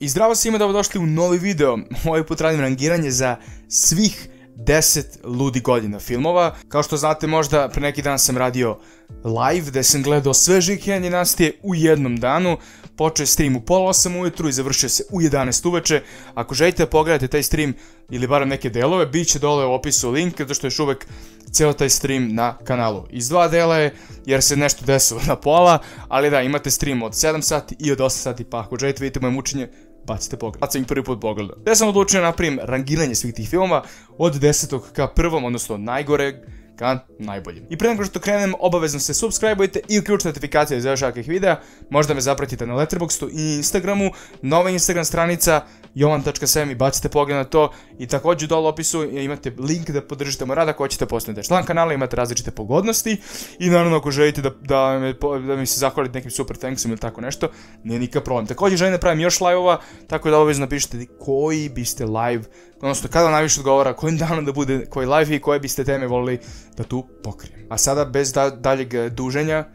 I zdravo svima, dobrodošli u novi video. Ovaj put radim rangiranje za svih 10 ludi godina filmova. Kao što znate, možda pre neki dan sam radio live gde sam gledao sve Žike dinastije u jednom danu. Počeo je stream u pola 8 ujutru i završio se u 11 uveče. Ako želite da pogledate taj stream ili barem neke delove, bit će dole u opisu link, zato što je još uvek cijel taj stream na kanalu. Iz dva dela je, jer se nešto desilo na pola, ali da, imate stream od 7 sati i od 8 sati, pa ako želite vidite moje mučenje, bacite pogled. Sad sam ih prvi put pogledao. Ja sam odlučio da napravim rangiranje svih tih filmova od 10. ka prvom, odnosno od najgoreg ka najboljim. I pre nego što krenem, obavezno se subscribe-ujte i uključite notifikacije za još ovakvih videa. Možda me zapratite na Letterboxdu i Instagramu. Nova Instagram stranica jovan.7 i bacite pogled na to. I također dole u opisu imate link da podržite moj rad ako hoćete postanete član kanala, imate različite pogodnosti. I naravno ako želite da mi se zahvalite nekim super thanksom ili tako nešto, nije nikakav problem. Također želim da pravim još live-ova, tako da obavezno napišite koji biste live, odnosno kada najviše odgovara, kojim danom da bude koji live i koje biste teme volili da tu pokrijem. A sada bez daljeg duženja,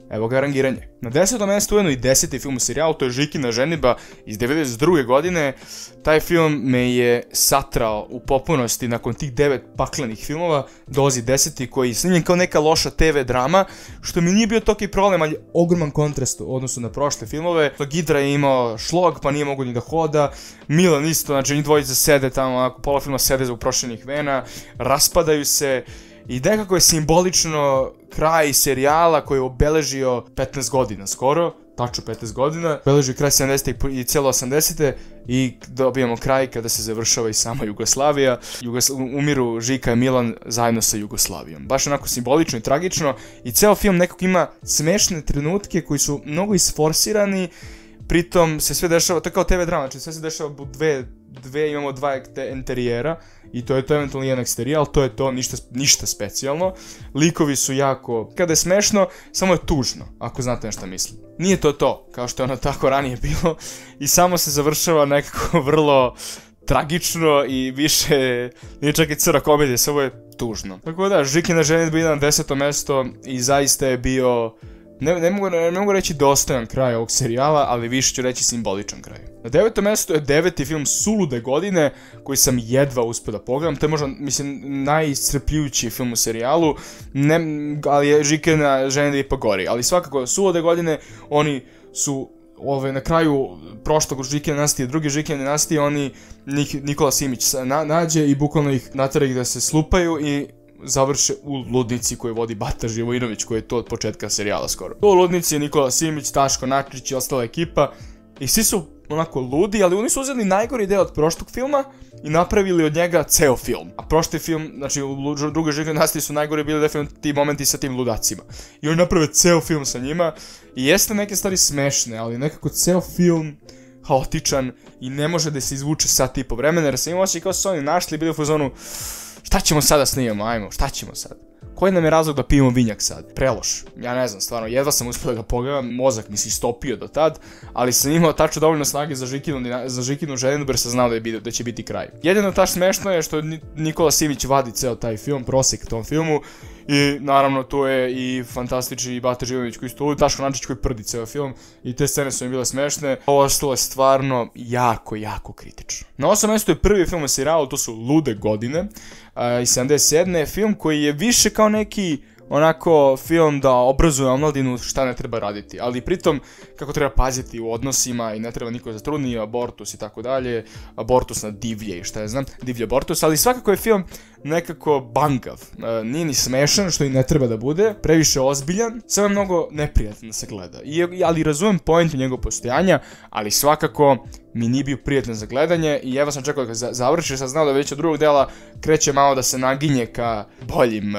evo ga rangiranje. Na 10. mjestu ujedno i 10. film u serijalu, to je Žikina ženidba iz 92. godine. Taj film me je satrao u potpunosti nakon tih 9 paklenih filmova. Dolazi 10. koji je snimljen kao neka loša TV drama, što mi nije bio toki problem, ali je ogroman kontrast u odnosu na prošle filmove. Gidra je imao šlog, pa nije mogu ni da hoda. Milan isto, znači njih dvojica sede tamo, onako, pola filma sede zbog prošlenih vena, raspadaju se. I nekako je simbolično kraj serijala koji je obeležio 15 godina skoro, tačno 15 godina, obeležio kraj 70. i cijelo 80. i dobijamo kraj kada se završava i sama Jugoslavija. Umiru Žika i Milan zajedno sa Jugoslavijom. Baš onako simbolično i tragično i ceo film nekako ima smešne trenutke koji su mnogo isforsirani. Pritom se sve dešava, to je kao TV drama, znači sve se dešava u imamo dva interijera i to je to eventualno jedan eksterij, ali to je to, ništa specijalno. Likovi su jako, kada je smešno, samo je tužno, ako znate nešto mislim. Nije to, kao što je ono tako ranije bilo i samo se završava nekako vrlo tragično i više, nije čak i crna komedija, samo je tužno. Tako da, Žikina ženidba ide na 10. mesto i zaista je bio, ne mogu reći dostojan kraj ovog serijala, ali više ću reći simboličan kraj. Na 9. mjestu je 9. film Sulude godine, koji sam jedva uspio da pogledam. To je možda, mislim, najiscrpljujući film u serijalu, ali je Žikina ženidba ipak gori. Ali svakako, Sulude godine, oni su na kraju prošlog Žikine dinastije, druge Žikine dinastije, oni Nikola Simić nađe i bukvalno ih natera ih da se slupaju i završe u ludnici koju vodi Bata Živojinović, koji je to od početka serijala skoro. To u ludnici je Nikola Simić, Taško Načić i ostala ekipa i svi su onako ludi, ali oni su uzeli najgori deo od prošlog filma i napravili od njega ceo film. A prošli film, znači u drugoj Žikine dinastiji su najgori bili definitivno ti momenti sa tim ludacima. I oni naprave ceo film sa njima i jeste neke stvari smešne, ali nekako ceo film haotičan i ne može da se izvuče sat i po vremena, jer sam imao osjećaj kao su oni našli i bili u fazonu šta ćemo sada snimamo, ajmo, šta ćemo sad? Koji nam je razlog da pijemo vinjak sad? Preloš. Ja ne znam, stvarno, jedva sam uspio da ga pogledam, mozak mi se istopio do tad, ali sam imao tačno dovoljno snage za Žikinu ženidbu jer sam znao da će biti kraj. Jedino taš smešno je što Nikola Simić vadi ceo taj film, prosek tom filmu, i naravno tu je i fantastični Bata Živojinović koji isto, Taško Načić koji prdi ceo film i te scene su mi bile smešne. Ovo ostalo je stvarno jako kritično. Na 8. mjestu je prvi film u serijalu, to su Lude godine iz 77. Film koji je više kao neki onako film da obrazuje omladinu šta ne treba raditi, ali pritom kako treba paziti u odnosima i ne treba niko zatrudni, abortus i tako dalje, abortus na divlje i šta ja znam, divlje abortus, ali svakako je film nekako bangav, nije ni smešan što i ne treba da bude, previše ozbiljan, samo je mnogo neprijatno da se gleda, ali razumem point njegovog postojanja, ali svakako mi nije bio prijatno za gledanje i evo sam čekao da ga završi, sam znao da već od drugog dela kreće malo da se naginje ka boljim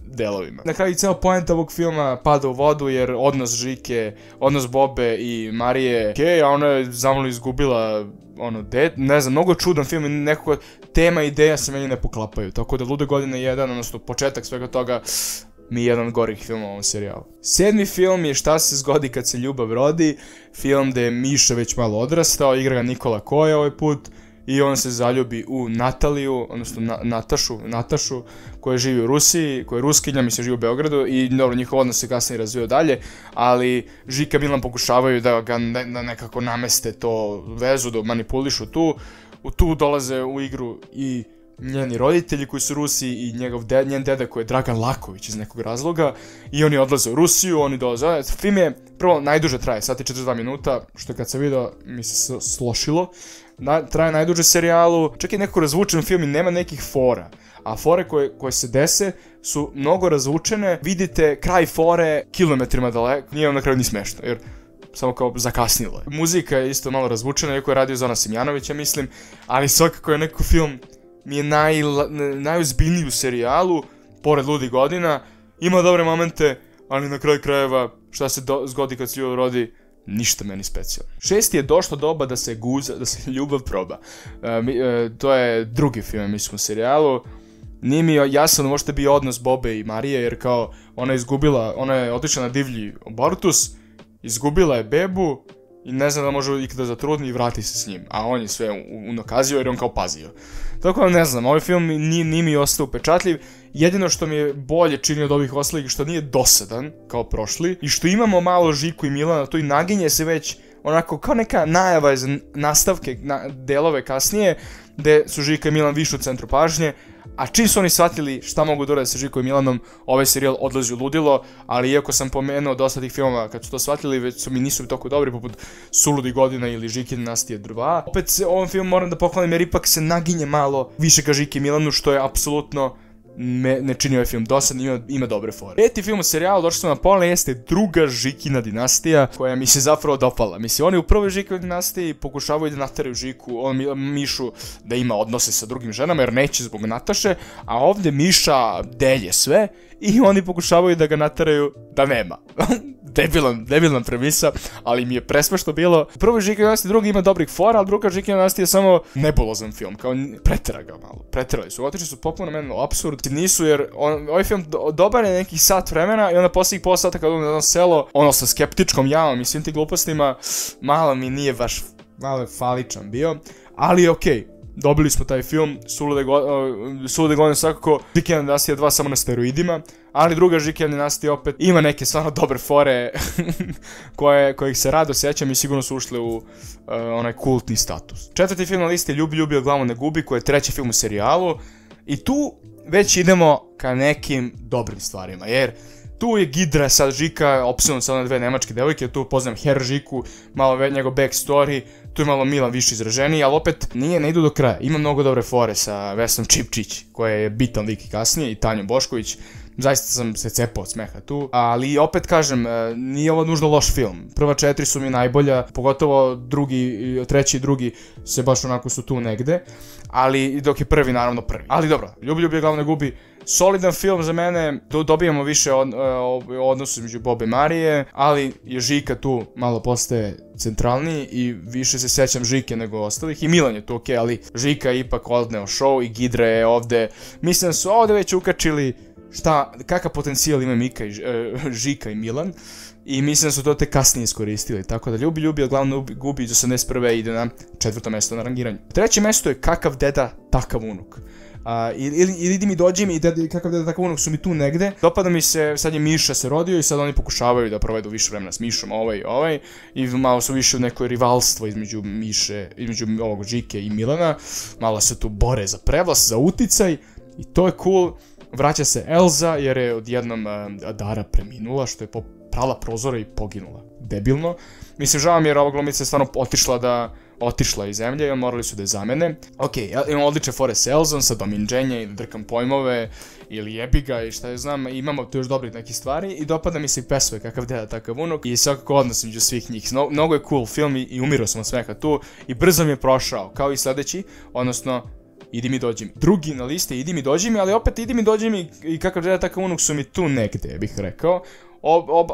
delovima. Na kraju ceo point ovog filma pada u vodu jer odnos Žike, odnos Bobe i Marije, a ona je zamalo izgubila ne znam, mnogo čudan film i nekako tema i ideja se meni ne poklapaju, tako da Lude godine 1, odnosno početak svega toga, mi je jedan od gorih filmova u ovom serijalu. 7. film je Šta se zgodi kad se ljubav rodi, film gde je Miša već malo odrastao, igra ga Nikola Koja ovaj put, i on se zaljubi u Nataliju, odnosno Natašu, koja živi u Rusiji, koja je Ruskinja, mislim živi u Beogradu i dobro, njihov odnos se kasnije razvio dalje, ali Žika i Milan pokušavaju da ga nekako nameste to vezu, da manipulišu tu. Tu dolaze u igru i njeni roditelji koji su Rusi i njen deda koji je Dragan Laković iz nekog razloga i oni odlaze u Rusiju, oni dolaze. Film je prvo najduže traje, sat i 42 minuta, što kad sam vidio mi se slošilo. Traje najduže serijalu, čak i nekako razvučen film i nema nekih fora. A fore koje se dese su mnogo razvučene, vidite kraj fore kilometrima daleko, nije on na kraju ni smešno, jer samo kao zakasnilo je. Muzika je isto malo razvučena, iako je radio Zoran Simjanović, ja mislim, ali svakako je neko film mi je najozbiljniji u serijalu, pored Ludih godina, ima dobre momente, ali na kraju krajeva šta se zgodi kad se ljubav rodi, ništa meni specijalno. 6. je došlo doba da se ljubav proba. To je drugi film, mislim, u serijalu. Nije mi jasno možda bio odnos Bobe i Marije, jer kao ona je otišla na divlji abortus, izgubila je bebu i ne znam da može ikada zatrudni i vrati se s njim, a on je sve unakazio jer je on kao pazio. Tako da ne znam, ovaj film nije mi ostao upečatljiv, jedino što mi je bolje čini od ovih ostalih što nije dosadan kao prošli i što imamo malo Žiku i Milana, to i naginje se već onako kao neka najava za nastavke, delove kasnije, gde su Žika i Milan više u centru pažnje, a čim su oni shvatili šta mogu da urade sa Žikom i Milanom, ovaj serijal odlazi u ludilo, ali iako sam pomenuo dosta tih filmova kad su to shvatili, već nisu toliko dobri, poput Suludih godina ili Žike dinastije 2. Opet se ovom filmu moram da pohvalim jer ipak se naginje malo više ka Žiki i Milanu, što je apsolutno ne čini ovaj film dosadno, ima dobre fore. 5. film u serijalu, došli smo na pola, jeste druga Žikina dinastija, koja mi se zapravo dopala. Mislim, oni u prvoj Žikovoj dinastiji pokušavaju da nateraju Žiku, Mišu da ima odnose sa drugim ženama, jer neće zbog Nataše, a ovdje Miša delje sve i oni pokušavaju da ga nateraju da nema. Debilan premisa, ali mi je presmešno bilo. Prvo Žika dinastija, drugi ima dobrih fora, ali druga Žika dinastija je samo nebulozan film, kao pretera ga malo. Preterali su, otišli su potpuno meni apsurd. Nisu, jer ovaj film dobar je nekih sat vremena i onda posljednjih pola sata kad odem na jedno selo, ono sa skeptičkom javom i svim tim glupostima, malo mi nije baš, malo je faličan bio, ali okej. Dobili smo taj film, Sulude godine svakako, Žikina dinastija 2 samo na steroidima, ali druga Žikina dinastija opet ima neke stvarno dobre fore kojih se rado sjećam i sigurno su ušle u onaj kultni status. 4. film na listi je Ljubi, glavu ne gubi, koji je 3. film u serijalu i tu već idemo ka nekim dobrim stvarima, jer tu je Gidra, sad Žika, opsednut sa one 2 nemačke devojke, tu poznam Herr Žiku, malo njegov backstory, tu je malo Milan više izraženiji, ali opet ne idu do kraja. Ima mnogo dobre fore sa Vesnom Čipčić, koja je bitan lik i kasnije, i Tanjom Bošković. Zaista sam se cepao od smeha tu, ali opet kažem, nije ovo nužno loš film. Prva 4 su mi najbolja, pogotovo treći i drugi se baš onako su tu negde, ali dok je prvi naravno prvi. Ali dobro, Ljubi, glavu ne gubi, solidan film za mene, dobijamo više odnosu između Bobe i Marije, ali je Žika tu malo postaje centralniji i više se sećam Žike nego ostalih i Milan je tu okej, ali Žika je ipak odneo show i Gidra je ovde, mislim da su ovde već ukačili kakav potencijal ima Žika i Milan i mislim da su to te kasnije iskoristili, tako da Ljubi, glavu ne gubi iz 81. ide na 4. mesto na rangiranju. 3. mesto je Kakav deda, takav unuk. Ili idi mi dođi mi i Kakav deda, takav unuk su mi tu negde. Dopada mi se, sad je Miša se rodio i sad oni pokušavaju da provedu više vremena s Mišom, ovaj i malo su više u nekoj rivalstvo između ovog Žike i Milana, malo se tu bore za prevlast, za uticaj i to je cool. Vraća se Elza jer je odjednom Dara preminula, što je prala prozora i poginula. Debilno. Mislim, žao mi jer ova glumica je stvarno otišla iz zemlje i morali su da je zamene. Okej, imamo odlične fore s Elzom, sa Dominđenja ili drkam pojmove ili jebiga i šta je znam, imamo tu još dobrih nekih stvari i dopada mi se i pesme Kakav deda, takav unuk i svakako odnos među svih njih. Mnogo je cool film i umirao sam od smeha tu i brzo mi je prošao, kao i sledeći, odnosno Idi mi dođi mi. Drugi na listi Idi mi dođi mi, ali opet Idi mi dođi mi i Kakav deda, takav unuk su mi tu negde, bih rekao.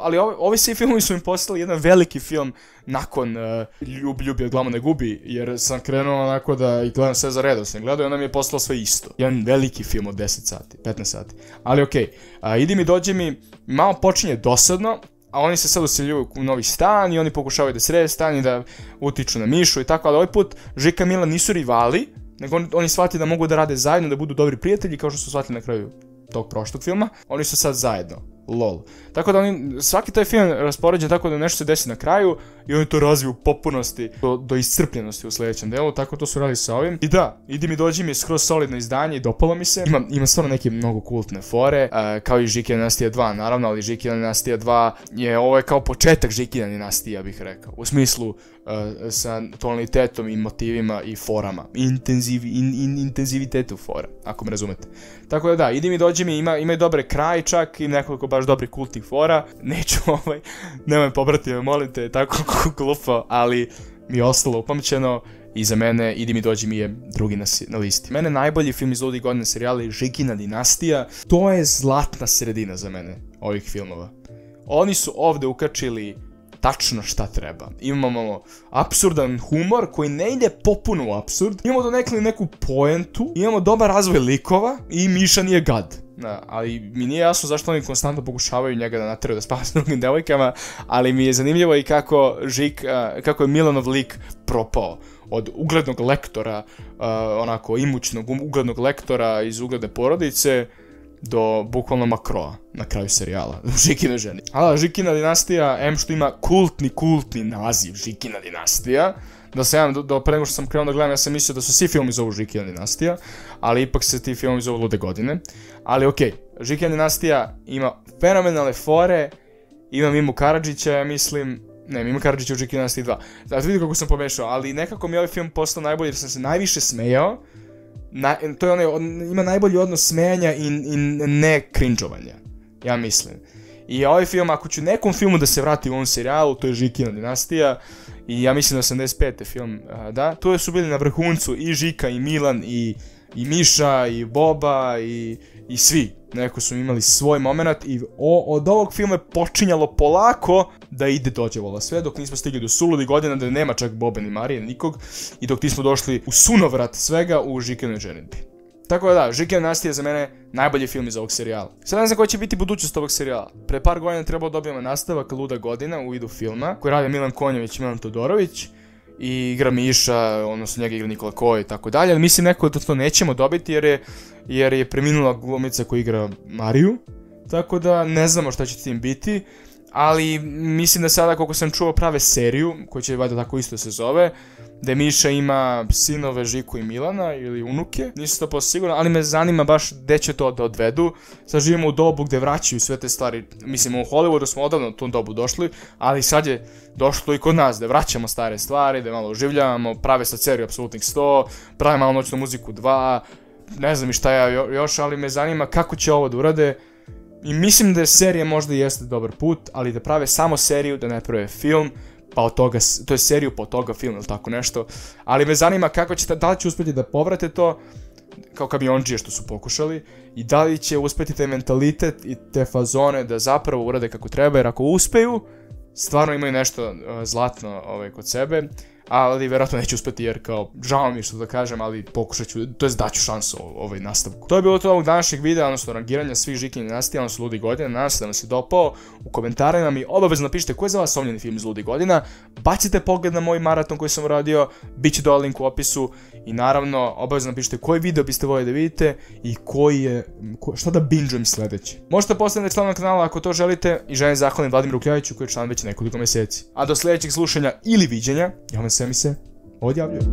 Ali ovi svi filmovi su mi postali jedan veliki film nakon Ljubi, glavu ne gubi, jer sam krenuo onako da i gledam sve za redom sam gledao i onda mi je postalo sve isto. Jedan veliki film od 10 sati, 15 sati. Ali okej, Idi mi dođi mi malo počinje dosadno, a oni se sad useljuju u novi stan i oni pokušavaju da srede stan i da utiču na Mišu i tako, ali ovaj put Žika i Milan nisu rivali, nego oni shvatili da mogu da rade zajedno, da budu dobri prijatelji, kao što su shvatili na kraju tog prošlog filma. Oni su sad zajedno. Lol. Tako da svaki taj film raspoređen tako da nešto se desi na kraju i oni to razviju u potpunosti do iscrpljenosti u sljedećem delu, tako to su radili sa ovim. I da, Idi mi dođi mi je skroz solidno izdanje i dopalo mi se. Ima stvarno neke mnogo kultne fore, kao i Žikina dinastija 2, naravno, ali Žikina dinastija 2 ovo je kao početak Žikina dinastija, bih rekao. U smislu sa tonalitetom i motivima i forama. Intenzivitetu fora, ako me razumete. Tako da, Idi mi dođi mi ima i dobre kraj čak i nekoliko baš dobrih kultnih fora. Neću nemoj pobrati me, molim te, tako glupo, ali mi je ostalo upamćeno i za mene Idi mi dođi mi je drugi na listi. Mene najbolji film iz ludih godina serijala je Žikina dinastija. To je zlatna sredina za mene ovih filmova. Oni su ovde ukačili tačno šta treba. Imamo apsurdan humor koji ne ide popuno u apsurd. Imamo donekle neku poentu. Imamo dobar razvoj likova i Miša nije gad. Ali mi nije jasno zašto oni konstantno pokušavaju njega da nateraju da spava s drugim devojkama, ali mi je zanimljivo i kako je Milanov lik propao od uglednog lektora, onako imućnog uglednog lektora iz ugledne porodice do bukvalno Makroa na kraju serijala, Žikine ženi. Ali Žikina dinastija, što ima kultni naziv Žikina dinastija, pre nego što sam krenuo da gledam, ja sam mislio da su svi filmi zovu Žikina dinastija, ali ipak se ti filmi zovu Lude godine. Ali okej, Žikina dinastija ima fenomenalne fore, ima Mimu Karadžića, ja mislim, ne, Mima Karadžića u Žikina dinastiji 2. Znači vidi kako sam pomešao, ali nekako mi je ovaj film postao najbolji jer sam se najviše smejao. To je ima najbolji odnos smejanja i ne cringeovanja, ja mislim. I ovaj film, ako ću nekom filmu da se vrati u ovom serijalu, to je Žikina dinastija. I ja mislim da 85. film, da. Tu su bili na vrhuncu i Žika, i Milan, i Miša, i Boba, i svi. Neko su imali svoj moment i od ovog filma je počinjalo polako da ide dođevola sve, dok nismo stigli do suludih godina, da nema čak Bobe ni Marije, nikog, i dok nismo došli u sunovrat svega u Žikinoj ženidbi. Tako da, Žikina dinastija je za mene najbolji film iz ovog serijala. Sad ne znam koja će biti budućnost ovog serijala. Pre par godina trebalo dobijemo nastavak Luda godina u vidu filma, koji radi Milan Konjević i Milan Todorović, i igra Miša, odnosno njega igra Nikola Koja i tako dalje, ali mislim neko da to nećemo dobiti jer je preminula glumica koja igra Mariju, tako da ne znamo šta će tim biti, ali mislim da sada, koliko sam čuo, prave seriju, koja će valjda tako isto se zove, da Miša ima sinove Žiku i Milana ili unuke, nisam to sigurno, ali me zanima baš gde će to da odvedu. Sad živimo u dobu gde vraćaju sve te stvari, mislim u Hollywoodu smo odavno u tom dobu došli, ali sad je došlo i kod nas da vraćamo stare stvari, da malo oživljavamo, prave sad seriju Apsolutnih 100, prave malo Noćnu muziku 2, ne znam i šta ja još, ali me zanima kako će ovo da urade. I mislim da je serija možda jeste dobar put, ali da prave samo seriju, da ne prave film, pa od toga, to je seriju, pa od toga film ili tako nešto, ali me zanima kako će, da li će uspjeti da povrate to, kao Kamionđije što su pokušali, i da li će uspjeti taj mentalitet i te fazone da zapravo urade kako treba, jer ako uspeju, stvarno imaju nešto zlatno kod sebe, ali vjerojatno neću uspjeti jer kao, žao mi što da kažem, ali pokušat ću, to je daću šansu ovoj nastavku. To je bilo to ovog današnjeg videa, odnosno rangiranja svih Žikinih dinastija, odnosno Ludih godina. Nadam se da vam se dopao. U komentarima mi obavezno napišite koji je za vas omiljeni film iz Ludih godina, bacite pogled na moj maraton koji sam uradio, bit će dole link u opisu, i naravno obavezno napišite koji video biste voljeli da vidite i šta da binge-ujem sledeće. Možete postanete članom kanala ako to želite, i želim zahvalim Vladimiru Kljajiću koji je član već nekoliko meseci. A do sledećeg slušanja ili viđenja, ja vam se odjavljujem.